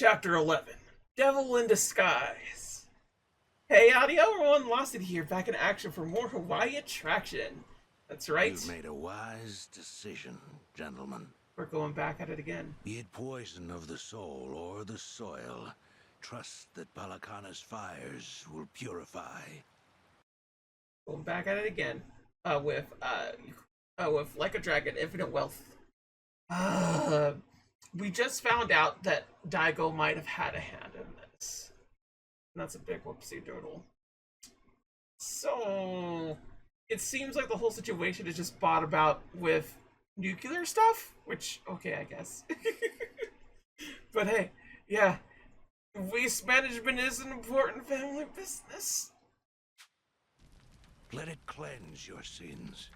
Chapter 11. Devil in Disguise. Hey, howdy everyone, Lost It here, back in action for more Hawaii attraction. That's right. You've made a wise decision, gentlemen. We're going back at it again. Be it poison of the soul or the soil, trust that Palakana's fires will purify. Going back at it again. With Like a Dragon, Infinite Wealth. We just found out that Daigo might have had a hand in this. And that's a big whoopsie doodle. So it seems like the whole situation is just brought about with nuclear stuff, which, okay, I guess. But hey, yeah, waste management is an important family business. Let it cleanse your sins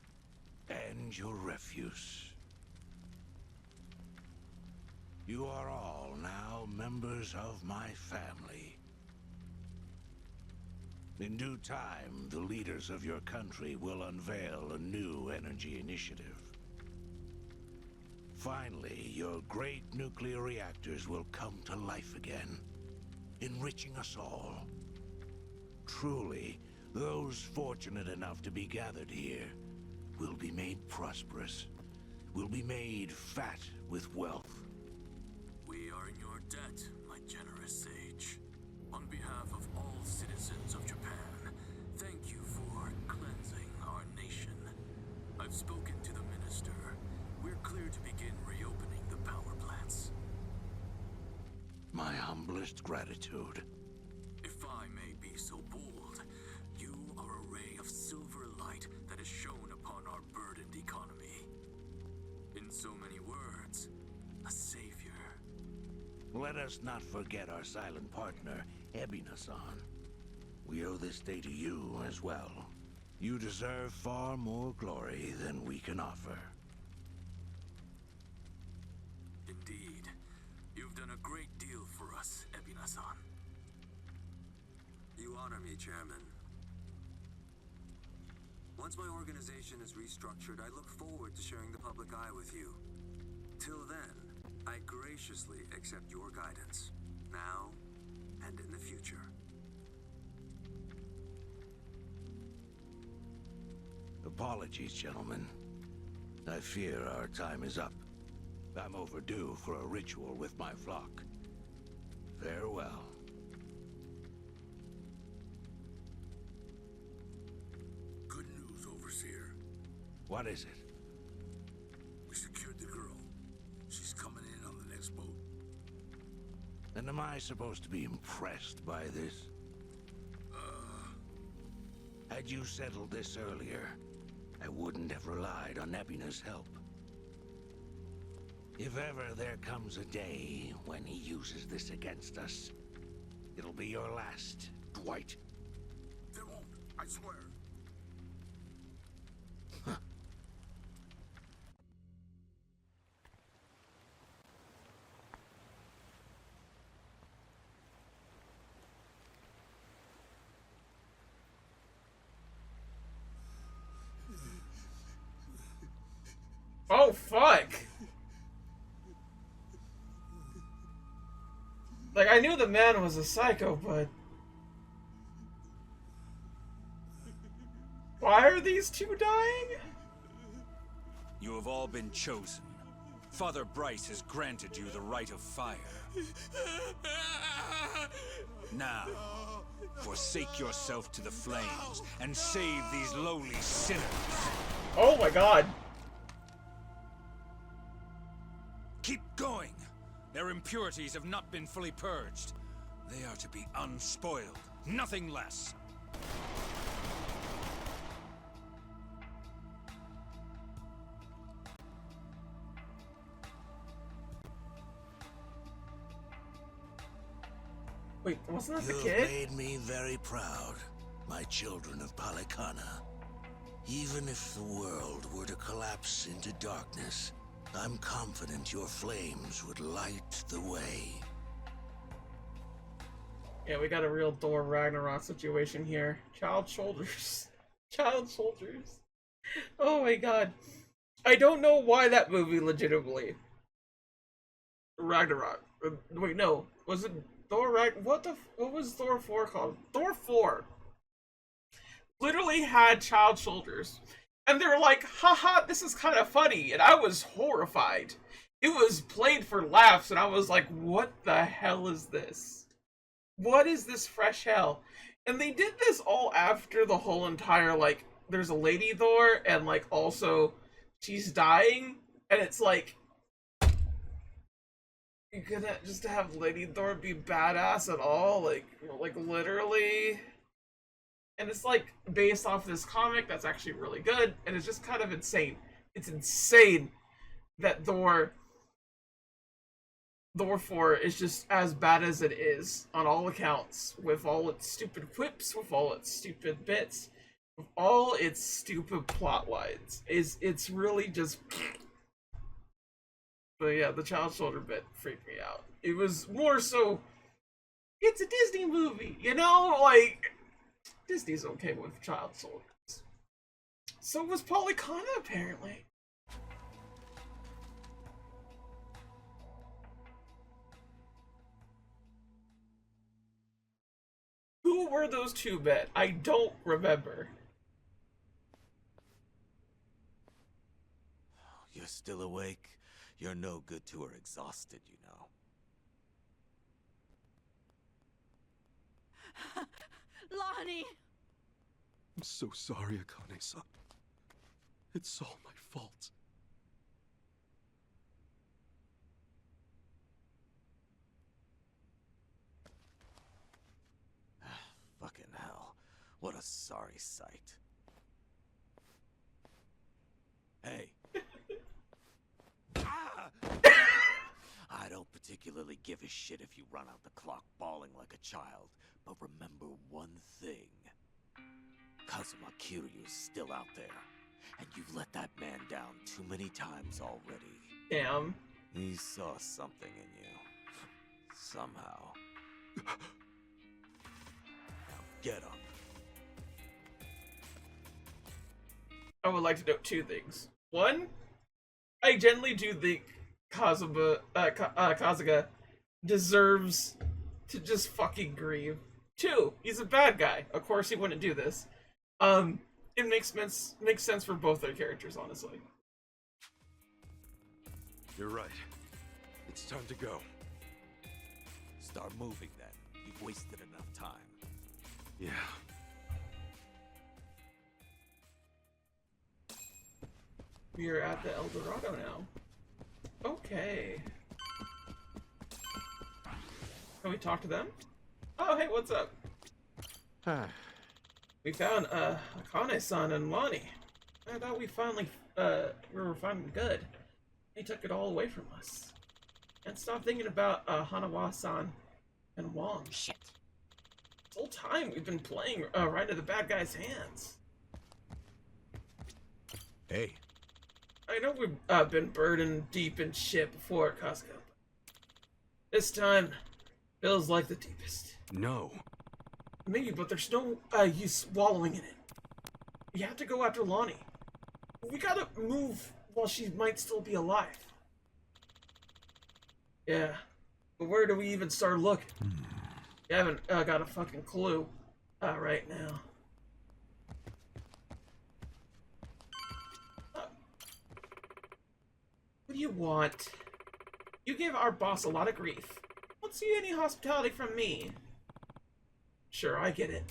and your refuse. You are all now members of my family. In due time, the leaders of your country will unveil a new energy initiative. Finally, your great nuclear reactors will come to life again, enriching us all. Truly, those fortunate enough to be gathered here will be made prosperous, will be made fat with wealth. We are in your debt, my generous sage. On behalf of all citizens of Japan, thank you for cleansing our nation. I've spoken to the minister. We're clear to begin reopening the power plants. My humblest gratitude. If I may be so bold, you are a ray of silver light that is shone upon our burdened economy. In so many words, a savior. Let us not forget our silent partner, Ebina-san. We owe this day to you as well. You deserve far more glory than we can offer. Indeed. You've done a great deal for us, Ebina-san. You honor me, Chairman. Once my organization is restructured, I look forward to sharing the public eye with you. Till then, I graciously accept your guidance, now and in the future. Apologies, gentlemen. I fear our time is up. I'm overdue for a ritual with my flock. Farewell. Good news, Overseer. What is it? We secured the girl. She's coming in on the next boat. And am I supposed to be impressed by this? Had you settled this earlier, I wouldn't have relied on Ebina's help. If ever there comes a day when he uses this against us, it'll be your last, Dwight. There won't, I swear. Oh, fuck! Like, I knew the man was a psycho, but... why are these two dying? You have all been chosen. Father Bryce has granted you the right of fire. Now, forsake yourself to the flames and save these lowly sinners. Oh my god. Keep going. Their impurities have not been fully purged. They are to be unspoiled, nothing less. Wait, wasn't that the You've kid? made me very proud, my children of Palakana. Even if the world were to collapse into darkness, I'm confident your flames would light the way. Yeah, we got a real Thor Ragnarok situation here. Child shoulders. Child soldiers. Oh my god. I don't know why that movie legitimately Ragnarok. Wait, no. Was it Thor what was Thor 4 called? Thor 4 literally had child shoulders. And they were like, haha, this is kind of funny. And I was horrified. It was played for laughs, and I was like, what the hell is this? What is this fresh hell? And they did this all after the whole entire, like, there's a lady Thor, and, like, also she's dying. And it's like, you're gonna just have Lady Thor be badass at all? Like literally? And it's like based off this comic that's actually really good, and it's just kind of insane. It's insane that Thor 4 is just as bad as it is on all accounts, with all its stupid quips, with all its stupid bits, with all its stupid plot lines. It's really just. But yeah, the child shoulder bit freaked me out. It was more so, it's a Disney movie, you know? Like, Disney's okay with child shoulders. So was Polycana, apparently. Who were those two men? I don't remember. You're still awake? You're no good to her exhausted, you know. Lani! I'm so sorry, Akane-san. It's all my fault. Fucking hell. What a sorry sight. Hey. I don't particularly give a shit if you run out the clock bawling like a child, but remember one thing. Kazuma Kiryu's still out there, and you've let that man down too many times already. Damn. He saw something in you. Somehow. Now get up. I would like to note two things. One, I generally do think Kazuga deserves to just fucking grieve. Two, he's a bad guy. Of course he wouldn't do this. It makes sense for both their characters, honestly. You're right. It's time to go. Start moving then. You've wasted enough time. Yeah. We are at the El Dorado now. Okay. Can we talk to them? Oh, hey, what's up? We found Akane-san and Lani. I thought we were finally good. They took it all away from us. And stop thinking about Hanawa-san and Wong. Shit. This whole time we've been playing right into the bad guy's hands. Hey. I know we've been burdened deep in shit before, Kazuka. This time feels like the deepest. No. Maybe, but there's no use wallowing in it. We have to go after Lani. We gotta move while she might still be alive. Yeah, but where do we even start looking? You haven't got a fucking clue right now. What do you want? You gave our boss a lot of grief. Don't see any hospitality from me. Sure, I get it.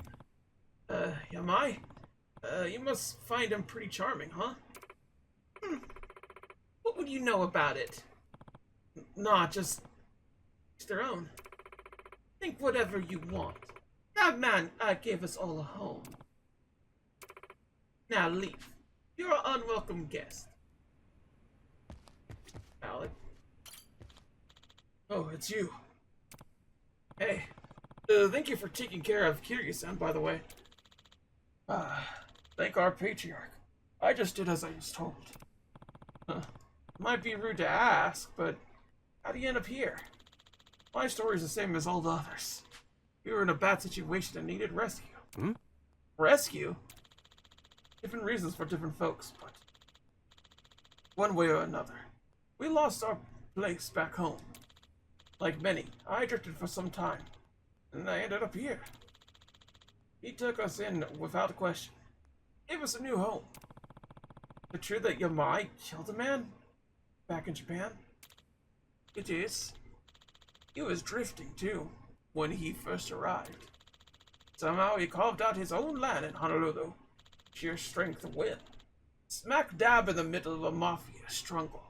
Yamai? You must find him pretty charming, huh? What would you know about it? Nah, just their own. Think whatever you want. That man gave us all a home. Now leave. You're an unwelcome guest. Alec. Oh, it's you. Hey. Thank you for taking care of Kiryu-san, by the way. Thank our patriarch. I just did as I was told. Might be rude to ask, but how do you end up here? My story's the same as all the others. We were in a bad situation and needed rescue. Rescue? Different reasons for different folks, but one way or another. We lost our place back home. Like many, I drifted for some time, and I ended up here. He took us in without question, gave us a new home. The truth that Yamai killed a man back in Japan? It is. He was drifting too when he first arrived. Somehow he carved out his own land in Honolulu. Sheer strength of will. Smack dab in the middle of a mafia stronghold.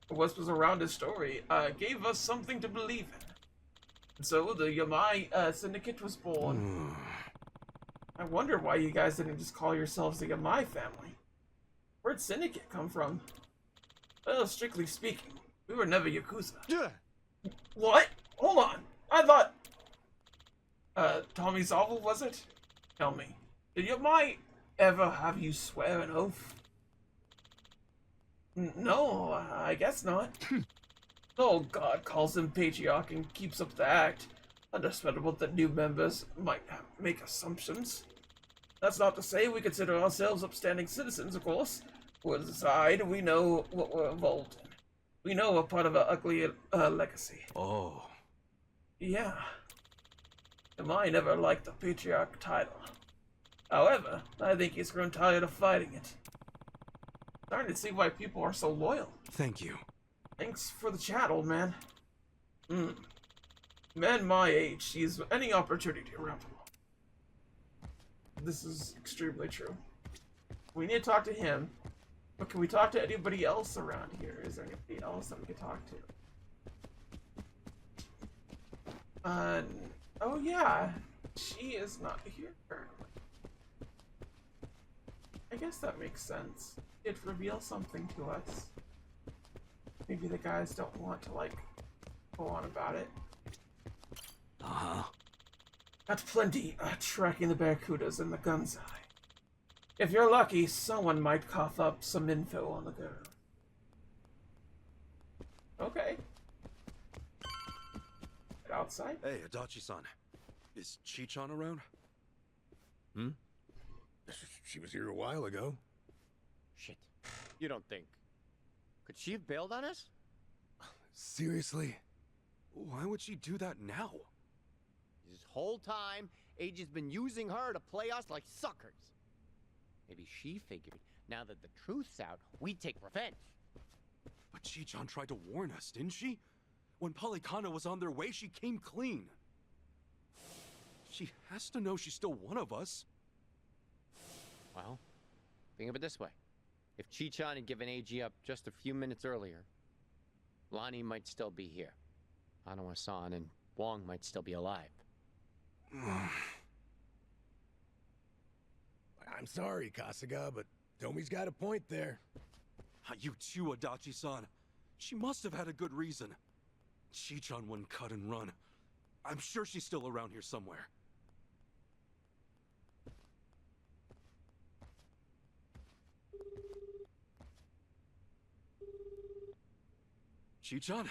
The whispers around his story gave us something to believe in. And so the Yamai Syndicate was born. I wonder why you guys didn't just call yourselves the Yamai family. Where'd Syndicate come from? Well, strictly speaking, we were never Yakuza. Yeah. What? Hold on. I thought... Tommy Zavel, was it? Tell me, did Yamai ever have you swear an oath? No, I guess not. Oh, God calls him patriarch and keeps up the act. Understandable that new members might make assumptions. That's not to say we consider ourselves upstanding citizens, of course. We're inside, we know what we're involved in. We know we're part of an ugly legacy. Oh. Yeah. Yamai never liked the patriarch title. However, I think he's grown tired of fighting it. Starting to see why people are so loyal. Thank you. Thanks for the chat, old man. Men my age seize any opportunity around them. This is extremely true. We need to talk to him, but can we talk to anybody else around here? Is there anybody else that we can talk to? Oh yeah, she is not here currently. I guess that makes sense. It reveals something to us. Maybe the guys don't want to, like, go on about it. Uh-huh. Got plenty tracking the Barracudas and the Gunzai. If you're lucky, someone might cough up some info on the girl. Okay. Get outside? Hey, Adachi-san. Is Chi-chan around? She was here a while ago. Shit. You don't think... Could she have bailed on us? Seriously? Why would she do that now? This whole time, Age's been using her to play us like suckers. Maybe she figured, now that the truth's out, we'd take revenge. But Chi-chan tried to warn us, didn't she? When Polycana was on their way, she came clean. She has to know she's still one of us. Well, think of it this way. If Chi-chan had given AG up just a few minutes earlier, Lani might still be here. Hanawa-san and Wong might still be alive. I'm sorry, Kasuga, but Tomi's got a point there. You too, Adachi-san. She must have had a good reason. Chi-chan wouldn't cut and run. I'm sure she's still around here somewhere. Chi-chan?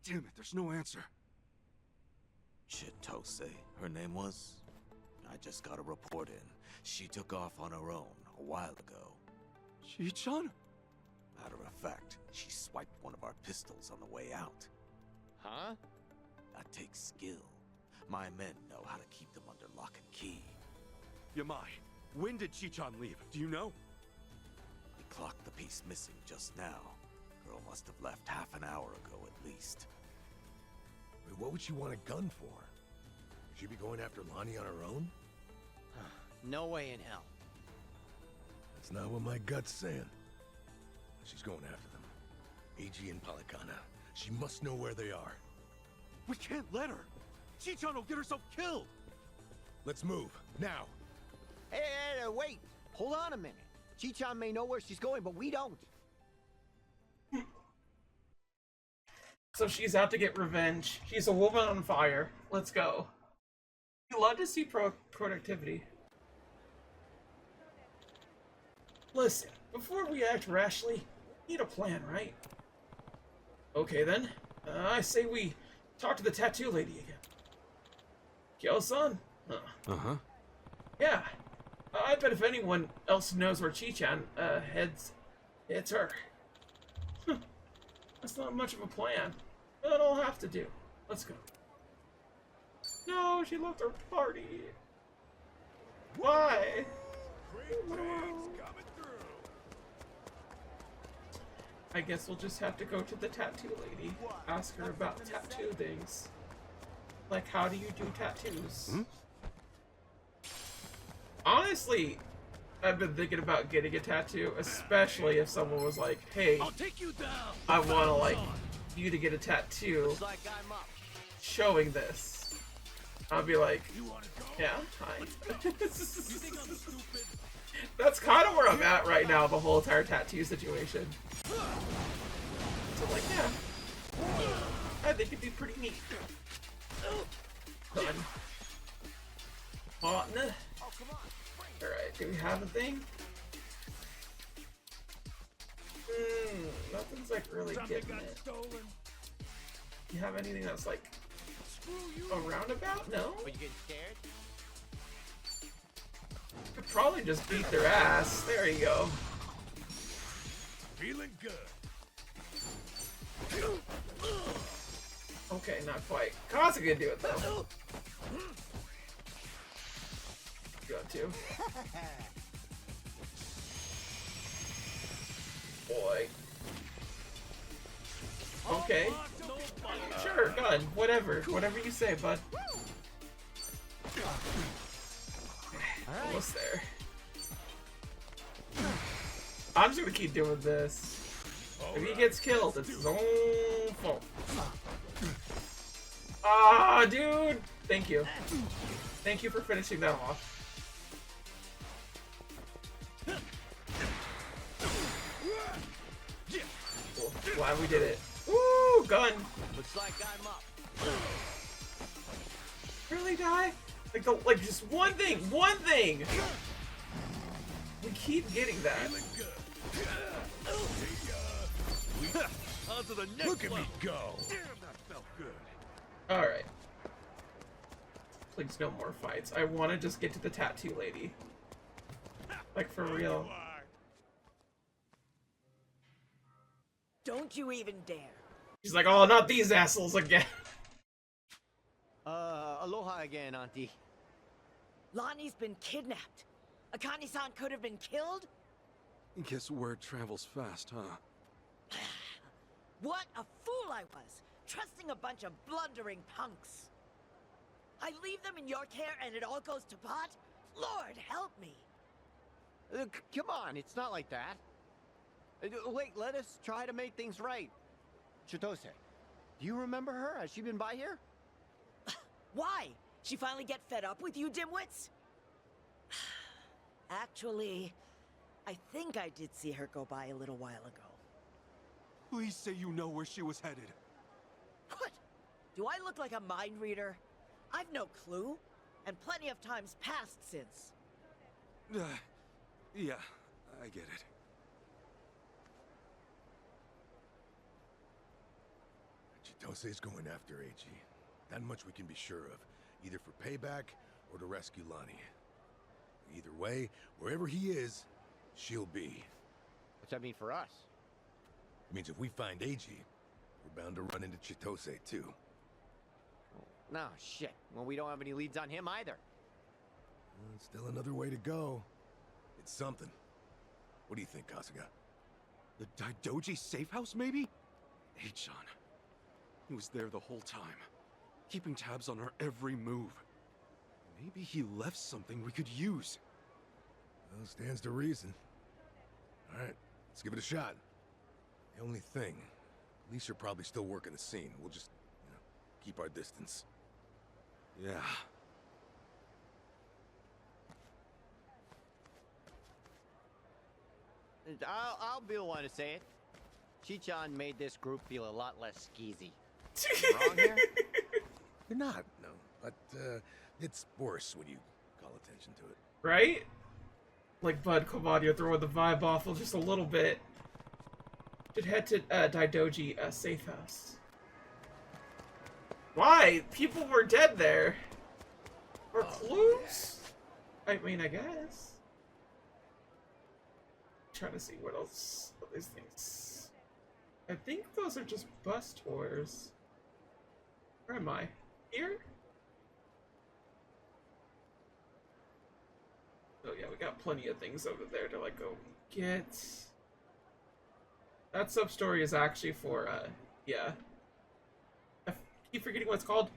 Damn it, there's no answer. Chitose, her name was? I just got a report in. She took off on her own a while ago. Chi-chan? Matter of fact, she swiped one of our pistols on the way out. Huh? That takes skill. My men know how to keep them under lock and key. Yamai, when did Chi-chan leave? Do you know? We clocked the piece missing just now. Girl must have left half an hour ago at least. Wait, what would she want a gun for? Would she be going after Lani on her own? No way in hell. That's not what my gut's saying. She's going after them. AG and Polycana. She must know where they are. We can't let her! Chi-chan will get herself killed! Let's move, now! Hey, wait! Hold on a minute. Chi-chan may know where she's going, but we don't. So she's out to get revenge. She's a woman on fire. Let's go. You love to see productivity. Listen, before we act rashly, we need a plan, right? Okay then. I say we talk to the tattoo lady again. Kyo-san? Uh-huh. Yeah. I bet if anyone else knows where Chi-chan heads, it's her. That's not much of a plan. But I'll have to do. Let's go. No, she left her party. Why? I guess we'll just have to go to the tattoo lady. Ask her about tattoo things. Like, how do you do tattoos? Honestly, I've been thinking about getting a tattoo, especially if someone was like, hey, I want to, like, you to get a tattoo showing this. I'll be like, yeah, hi. That's kind of where I'm at right now, the whole entire tattoo situation. So, like, yeah, I think it'd be pretty neat. Done. Oh, nah. Alright, do we have a thing? Nothing's like really getting it. You have anything that's like a roundabout? No? But you get scared? Could probably just beat their ass. There you go. Feeling good. Okay, not quite. Kasa can do it though. Got to. Boy. Okay. Sure, gun. Whatever. Whatever you say, bud. Almost there. I'm just gonna keep doing this. If he gets killed, it's his own fault. Ah, dude! Thank you. Thank you for finishing that off. Cool. Glad we did it. Woo! Gun! Looks like I'm up. Really die? Like just one thing! One thing! We keep getting that. Look at me go! Damn, that felt good. Alright. Please, no more fights. I want to just get to the tattoo lady. Like, for real. Don't you even dare. She's like, oh, not these assholes again. Aloha again, Auntie. Lani's been kidnapped. Akane-san could have been killed? Guess word travels fast, huh? What a fool I was, trusting a bunch of blundering punks. I leave them in your care and it all goes to pot? Lord, help me. Come on, it's not like that. Wait, let us try to make things right. Chitose, do you remember her? Has she been by here? Why? She finally get fed up with you dimwits? Actually, I think I did see her go by a little while ago. Please say you know where she was headed. What? Do I look like a mind reader? I've no clue, and plenty of times passed since. Yeah, I get it. Chitose's going after AG. That much we can be sure of. Either for payback or to rescue Lani. Either way, wherever he is, she'll be. What's that mean for us? It means if we find AG, we're bound to run into Chitose too. No, shit. Well, we don't have any leads on him either. Still another way to go. It's something. What do you think, Kasuga? The Daidōji safe house, maybe? H-chan. He was there the whole time, keeping tabs on our every move. Maybe he left something we could use. Well, stands to reason. Alright, let's give it a shot. The only thing, Lisa are probably still working the scene. We'll just, keep our distance. Yeah. I'll be the one to say it. Chi-chan made this group feel a lot less skeezy. Wrong here? You're not, no. But, it's worse when you call attention to it. Right? Like, bud, come on, you're throwing the vibe off just a little bit. Should head to Daidōji safe house. Why? People were dead there. Or clues? I mean, I guess. Trying to see what else. What these things. I think those are just bus tours. Where am I? Here? Oh yeah, we got plenty of things over there to like go get. That sub story is actually for yeah. I keep forgetting what it's called.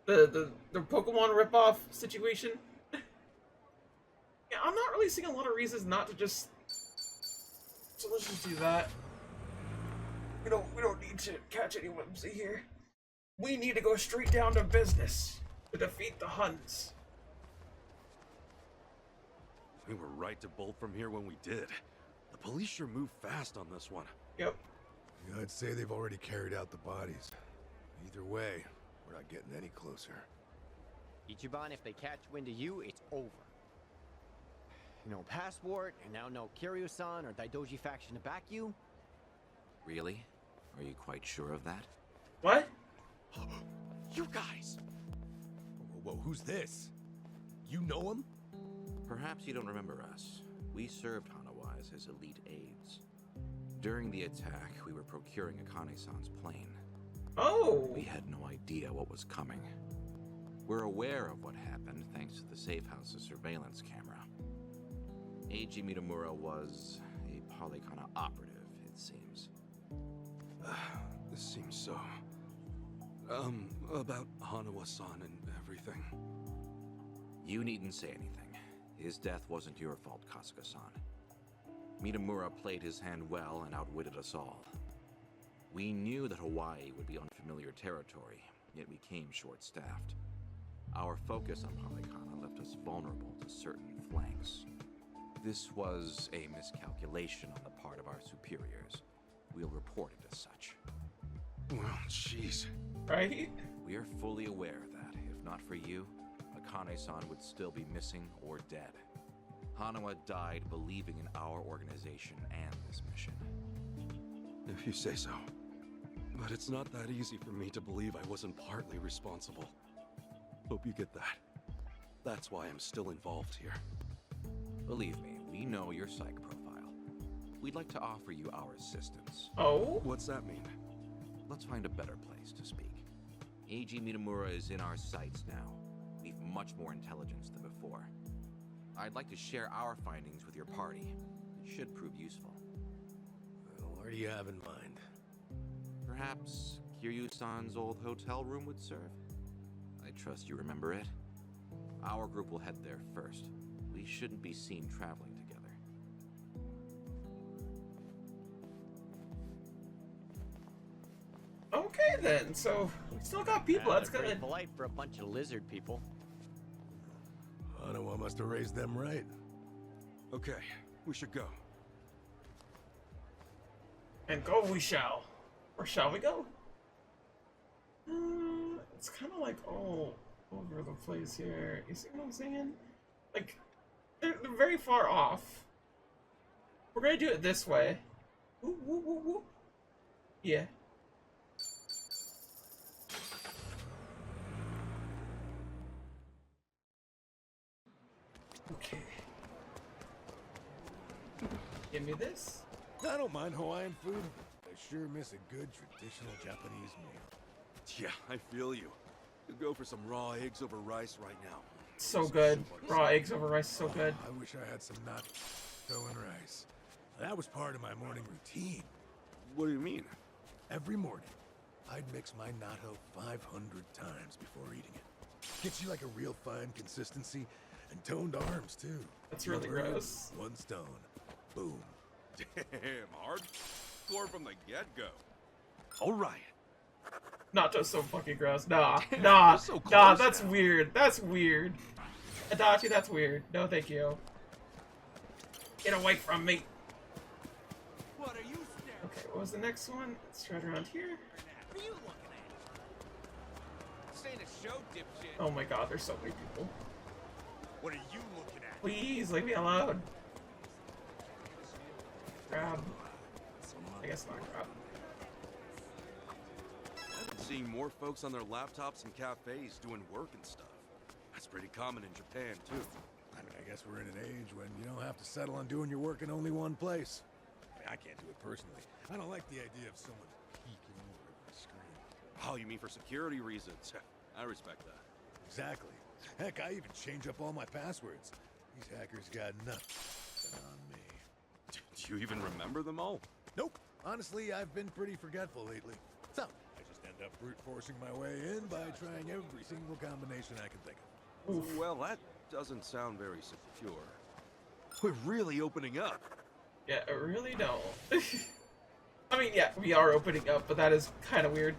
The Pokemon ripoff situation. Yeah, I'm not really seeing a lot of reasons not to just. So let's just do that. We don't need to catch any whimsy here. We need to go straight down to business to defeat the Huns. We were right to bolt from here when we did. The police sure moved fast on this one. Yep. Yeah, I'd say they've already carried out the bodies. Either way, we're not getting any closer. Ichiban, if they catch wind of you, it's over. No passport, and now no Kiryu-san or Daidōji faction to back you. Really? Are you quite sure of that? What? You guys! Whoa, who's this? You know him? Perhaps you don't remember us. We served Hanawa as his elite aides. During the attack, we were procuring Akane-san's plane. Oh! We had no idea what was coming. We're aware of what happened thanks to the safe house's surveillance camera. Eiji Mitamura was a Polykana operative, it seems. This seems so... about Hanawa-san and everything. You needn't say anything. His death wasn't your fault, Kasuga-san. Mitamura played his hand well and outwitted us all. We knew that Hawaii would be unfamiliar territory, yet we came short-staffed. Our focus on Polykana left us vulnerable to certain flanks. This was a miscalculation on the part of our superiors. We'll report it as such. Well, jeez. Right? We are fully aware that, if not for you, Akane-san would still be missing or dead. Hanawa died believing in our organization and this mission. If you say so. But it's not that easy for me to believe I wasn't partly responsible. Hope you get that. That's why I'm still involved here. Believe me, we know your psych profile. We'd like to offer you our assistance. Oh? What's that mean? Let's find a better place to speak. Eiji Mitamura is in our sights now. We've much more intelligence than before. I'd like to share our findings with your party. It should prove useful. Well, what do you have in mind? Perhaps Kiryu-san's old hotel room would serve? I trust you remember it. Our group will head there first. We shouldn't be seen traveling together. Okay then, so we still got people. That's pretty good. polite for a bunch of lizard people. Hanawa must have raised them right. Okay, we should go. And go we shall. Or shall we go? It's kind of like all over the place here. You see what I'm saying? Like, they're very far off. We're gonna do it this way. Woo, woo, woo, woo. Yeah. Okay. Give me this. I don't mind Hawaiian food. I sure miss a good traditional Japanese meal. Yeah, I feel you. You'll go for some raw eggs over rice right now. So good. Raw eggs over rice is so good. I wish I had some natto and rice. That was part of my morning routine. What do you mean? Every morning, I'd mix my natto 500 times before eating it. Gets you like a real fine consistency and toned arms, too. That's really One bird, gross. One stone. Boom. Damn, hardcore from the get-go. All right. Nacho's so fucking gross. Nah, Damn, nah, we're so nah, close that's now. weird. That's weird. Adachi, that's weird. No, thank you. Get away from me. What are you staring Okay, what was the next one? It's right around here. at? What are you looking at? This ain't a show, dipshit. Oh my god, there's so many people. What are you looking at? Please, leave me alone. Grab. I guess not grab. I've been seeing more folks on their laptops and cafes doing work and stuff. That's pretty common in Japan, too. I mean, I guess we're in an age when you don't have to settle on doing your work in only one place. I can't do it personally. I don't like the idea of someone peeking over the screen. Oh, you mean for security reasons? I respect that. Exactly. Heck, I even change up all my passwords. These hackers got nothing on me. Do you even remember them all? Nope. Honestly, I've been pretty forgetful lately. So, I just end up brute forcing my way in by trying every single combination I can think of. Well, that doesn't sound very secure. We're really opening up. Yeah, I really don't. I mean, yeah, we are opening up, but that is kind of weird.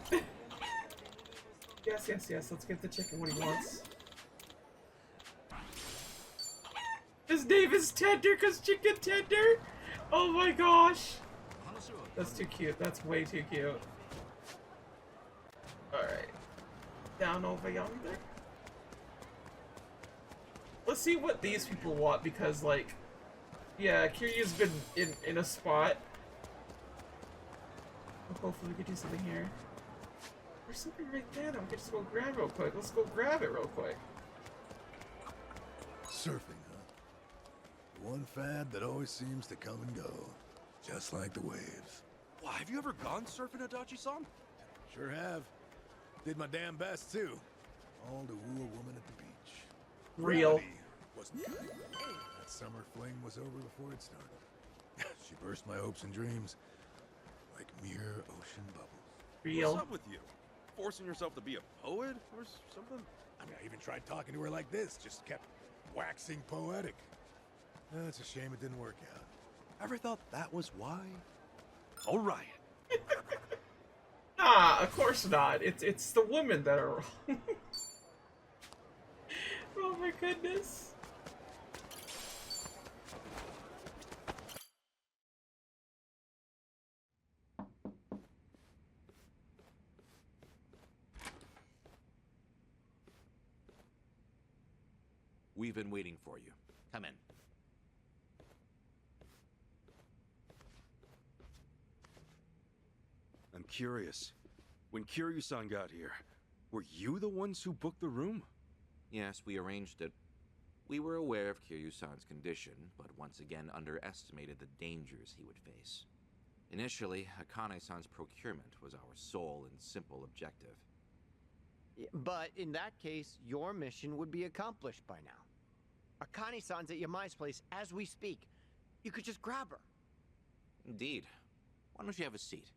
Yes, yes, yes. Let's get the chicken what he wants. His name is Tender because chicken tender. Oh my gosh. That's too cute. That's way too cute. Alright. Down over yonder. Let's see what these people want because, like, yeah, Kiryu's been in a spot. Hopefully we can do something here. There's something right there that we can just go grab real quick. Let's go grab it real quick. Surfing, huh? The one fad that always seems to come and go. Just like the waves. Wow, have you ever gone surfing at Daidōji-san? Sure have. Did my damn best, too. All to woo a woman at the beach. Real. Reality wasn't kind. That summer fling was over before it started. She burst my hopes and dreams like mere ocean bubbles. Real. What's up with you? Forcing yourself to be a poet or something? I mean, I even tried talking to her like this, just kept waxing poetic. It's a shame it didn't work out. Ever thought that was why? All right. Nah, of course not. It's the women that are wrong. Oh my goodness. We've been waiting for you. Come in. I'm curious. When Kiryu-san got here, were you the ones who booked the room? Yes, we arranged it. We were aware of Kiryu-san's condition, but once again underestimated the dangers he would face. Initially, Akane-san's procurement was our sole and simple objective. But in that case, your mission would be accomplished by now. Akane-san's at Yamai's place as we speak. You could just grab her. Indeed. Why don't you have a seat?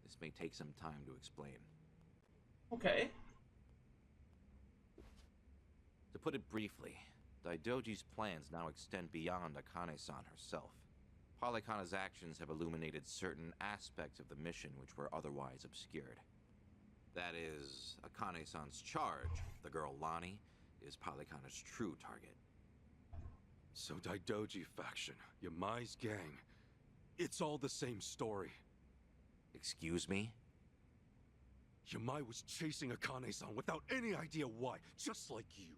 This may take some time to explain. Okay. To put it briefly, Daidōji's plans now extend beyond Akane-san herself. Polykhana's actions have illuminated certain aspects of the mission which were otherwise obscured. That is, Akane-san's charge, the girl Lani, is Polykhana's true target. So Daidōji faction, Yamai's gang, it's all the same story. Excuse me? Yamai was chasing Akane-san without any idea why, just like you.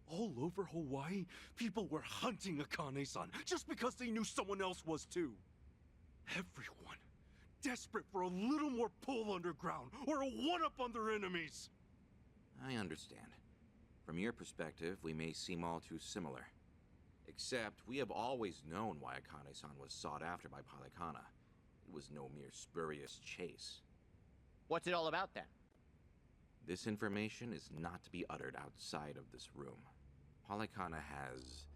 All over Hawaii, people were hunting Akane-san just because they knew someone else was too. Everyone, desperate for a little more pull underground or a one-up on their enemies. I understand. From your perspective, we may seem all too similar. Except, we have always known why Akane-san was sought after by Polykhana. It was no mere spurious chase. What's it all about then? This information is not to be uttered outside of this room. Polykhana has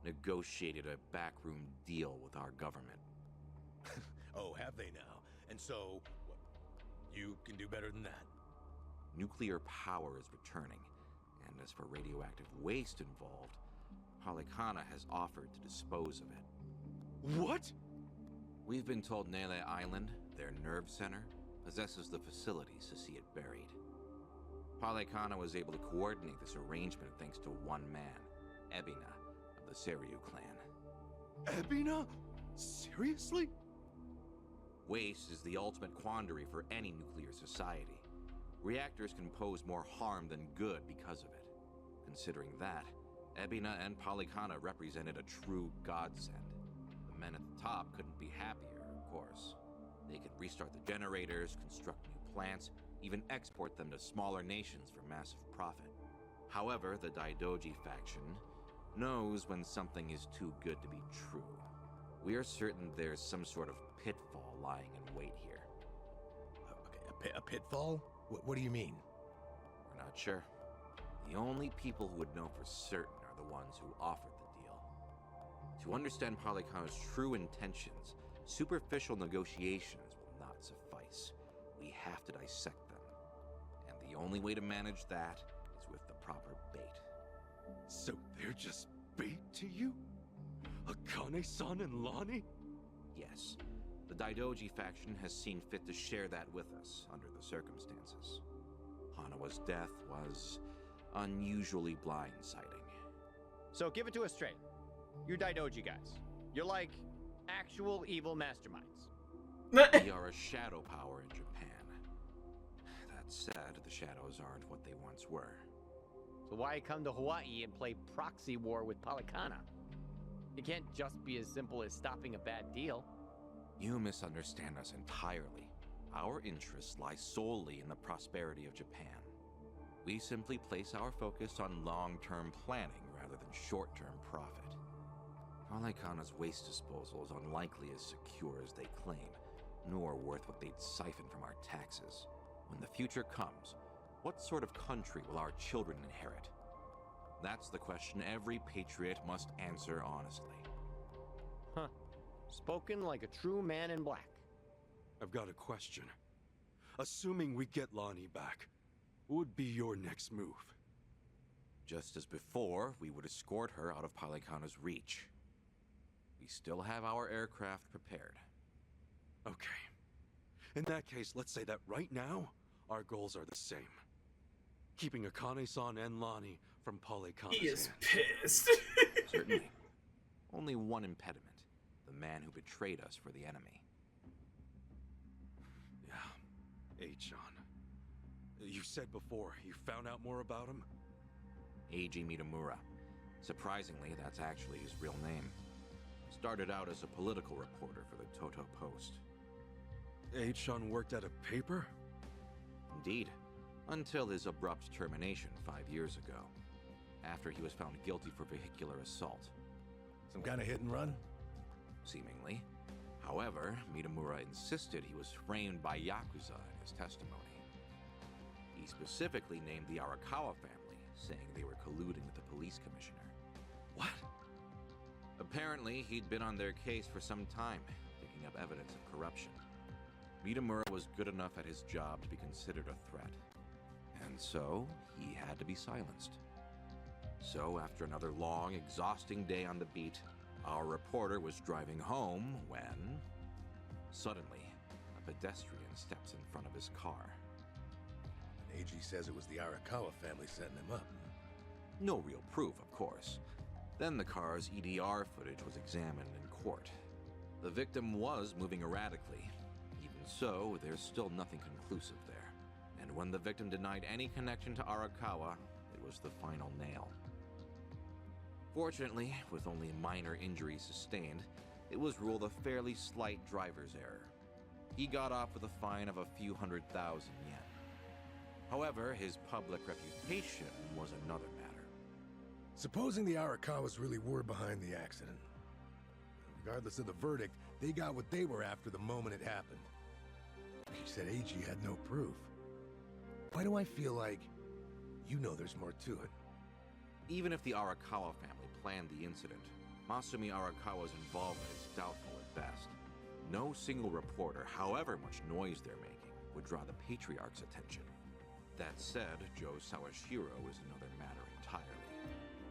negotiated a backroom deal with our government. Oh, have they now? And so, what, you can do better than that? Nuclear power is returning, and as for radioactive waste involved, Polykhana has offered to dispose of it. What? We've been told Nele Island, their nerve center, possesses the facilities to see it buried. Polykhana was able to coordinate this arrangement thanks to one man, Ebina, of the Seiryu clan. Ebina? Seriously? Waste is the ultimate quandary for any nuclear society. Reactors can pose more harm than good because of it. Considering that, Ebina and Polykhana represented a true godsend. The men at the top couldn't be happier, of course. They could restart the generators, construct new plants, even export them to smaller nations for massive profit. However, the Daidōji faction knows when something is too good to be true. We are certain there's some sort of pitfall lying in wait here. Okay, a pitfall? What do you mean? We're not sure. The only people who would know for certain are the ones who offered the deal. To understand Polycon's true intentions, superficial negotiations will not suffice. We have to dissect them. And the only way to manage that is with the proper bait. So they're just bait to you? Akane-san and Lani? Yes, the Daidōji faction has seen fit to share that with us under the circumstances. Hanawa's death was unusually blindsiding. So give it to us straight. You Daidōji guys. You're like actual evil masterminds. We are a shadow power in Japan. That said, the shadows aren't what they once were. So why come to Hawaii and play proxy war with Polycana? It can't just be as simple as stopping a bad deal. You misunderstand us entirely. Our interests lie solely in the prosperity of Japan. We simply place our focus on long-term planning rather than short-term profit. Polycana's waste disposal is unlikely as secure as they claim, nor worth what they'd siphon from our taxes. When the future comes, what sort of country will our children inherit? That's the question every patriot must answer honestly. Huh. Spoken like a true man in black. I've got a question. Assuming we get Lani back, what would be your next move? Just as before, we would escort her out of Polycana's reach. We still have our aircraft prepared. Okay. In that case, let's say that right now, our goals are the same. Keeping Akane-san and Lani from Polycana's He is hands. pissed. Certainly. Only one impediment. The man who betrayed us for the enemy. Yeah. H-on. You said before, you found out more about him? Eiji Mitamura. Surprisingly, that's actually his real name. Started out as a political reporter for the Toto Post. H-on worked at a paper? Indeed. Until his abrupt termination 5 years ago. After he was found guilty for vehicular assault. Some kind of hit and run? Seemingly. However, Mitamura insisted he was framed by Yakuza in his testimony. He specifically named the Arakawa family, saying they were colluding with the police commissioner. What? Apparently, he'd been on their case for some time, picking up evidence of corruption. Mitamura was good enough at his job to be considered a threat. And so, he had to be silenced. So, after another long, exhausting day on the beat, our reporter was driving home when... Suddenly, a pedestrian steps in front of his car. And AG says it was the Arakawa family setting him up. No real proof, of course. Then the car's EDR footage was examined in court. The victim was moving erratically. Even so, there's still nothing conclusive there. And when the victim denied any connection to Arakawa, it was the final nail. Fortunately, with only minor injuries sustained, it was ruled a fairly slight driver's error. He got off with a fine of a few 100,000 yen. However, his public reputation was another matter. Supposing the Arakawas really were behind the accident. Regardless of the verdict, they got what they were after the moment it happened. He said AG had no proof. Why do I feel like you know there's more to it? Even if the Arakawa family planned the incident, Masumi Arakawa's involvement is doubtful at best. No single reporter, however much noise they're making, would draw the Patriarch's attention. That said, Joe Sawashiro is another matter entirely.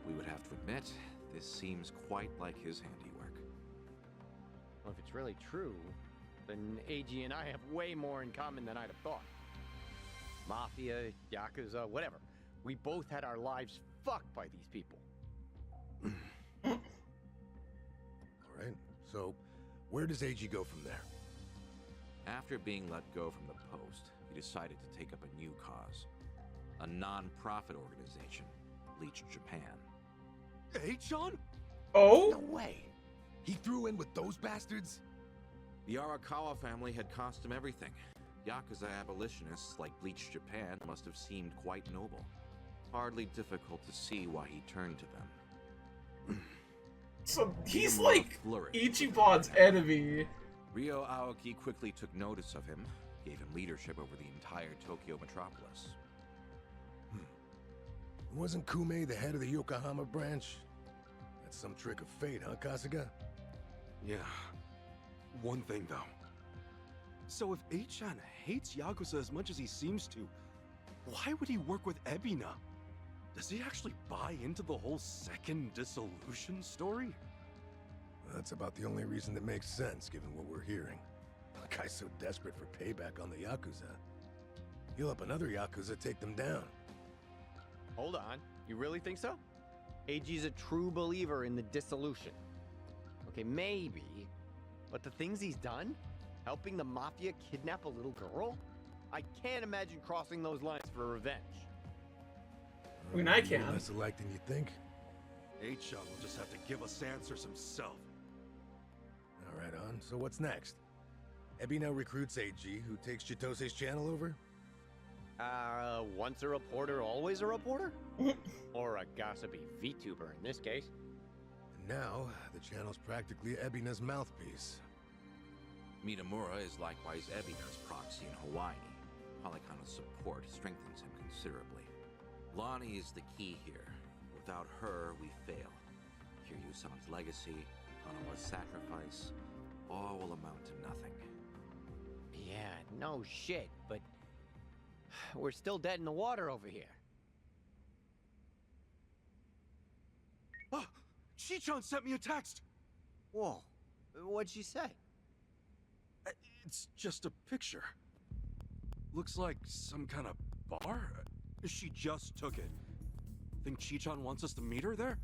We would have to admit, this seems quite like his handiwork. Well, if it's really true, then AG and I have way more in common than I'd have thought. Mafia, Yakuza, whatever. We both had our lives fucked by these people. All right, so where does AG go from there? After being let go from the post, he decided to take up a new cause. A non-profit organization, Bleach Japan. H-on? Oh? No way! He threw in with those bastards? The Arakawa family had cost him everything. Yakuza abolitionists like Bleach Japan must have seemed quite noble. Hardly difficult to see why he turned to them. So he's Minamura like flourished Ichiban's with him. enemy. Ryo Aoki quickly took notice of him, gave him leadership over the entire Tokyo metropolis. Wasn't Kume the head of the Yokohama branch? That's some trick of fate, huh, Kasuga? Yeah. One thing, though. So if Eichan hates Yakuza as much as he seems to, why would he work with Ebina? Does he actually buy into the whole second dissolution story? That's about the only reason that makes sense, given what we're hearing. The guy's so desperate for payback on the Yakuza. He'll help another Yakuza take them down. Hold on. You really think so? AG's a true believer in the dissolution. Okay, maybe. But the things he's done? Helping the Mafia kidnap a little girl? I can't imagine crossing those lines for revenge. I mean, I You're can. less alike than you think. Eichan will just have to give us answers himself. All right, on. So what's next? Ebina recruits AG, who takes Chitose's channel over? Once a reporter, always a reporter? Or a gossipy VTuber in this case. And now, the channel's practically Ebina's mouthpiece. Minamura is likewise Ebina's proxy in Hawaii. Polycona's support strengthens him considerably. Lani is the key here. Without her, we fail. Kiryu-san's legacy, Hanawa's sacrifice, all will amount to nothing. Yeah, no shit, but we're still dead in the water over here. Ah! Chichan sent me a text! Whoa, what'd she say? It's just a picture. Looks like some kind of bar? She just took it. Think Chichan wants us to meet her there?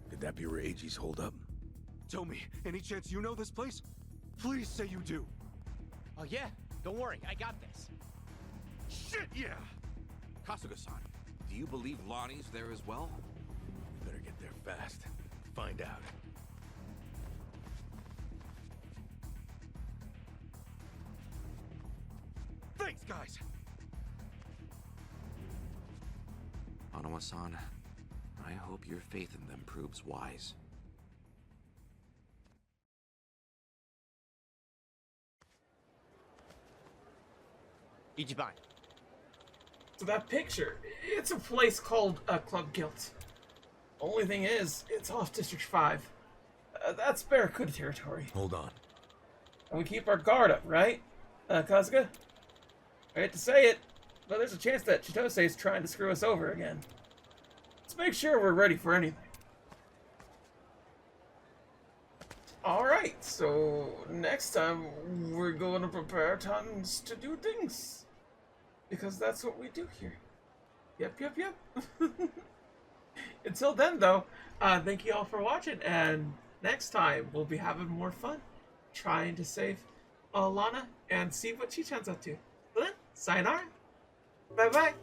Could that be where AG's hold up? Tell me, any chance you know this place? Please say you do. Oh yeah, don't worry, I got this. Shit, yeah! Kasuga-san, do you believe Lani's there as well? We better get there fast. Find out. Thanks, guys! Hanawa-san, I hope your faith in them proves wise. Ichiban. So that picture, it's a place called Club Guilt. Only thing is, it's off District 5. That's Barracuda territory. Hold on. And we keep our guard up, right, Kasuga? I hate to say it, but there's a chance that Chitose is trying to screw us over again. Let's make sure we're ready for anything. Alright, so next time we're going to prepare tons to do things. Because that's what we do here. Yep. Until then, though, thank you all for watching, and next time we'll be having more fun trying to save Lana and see what Chichan's up to. Well then, sayonara. Bye-bye.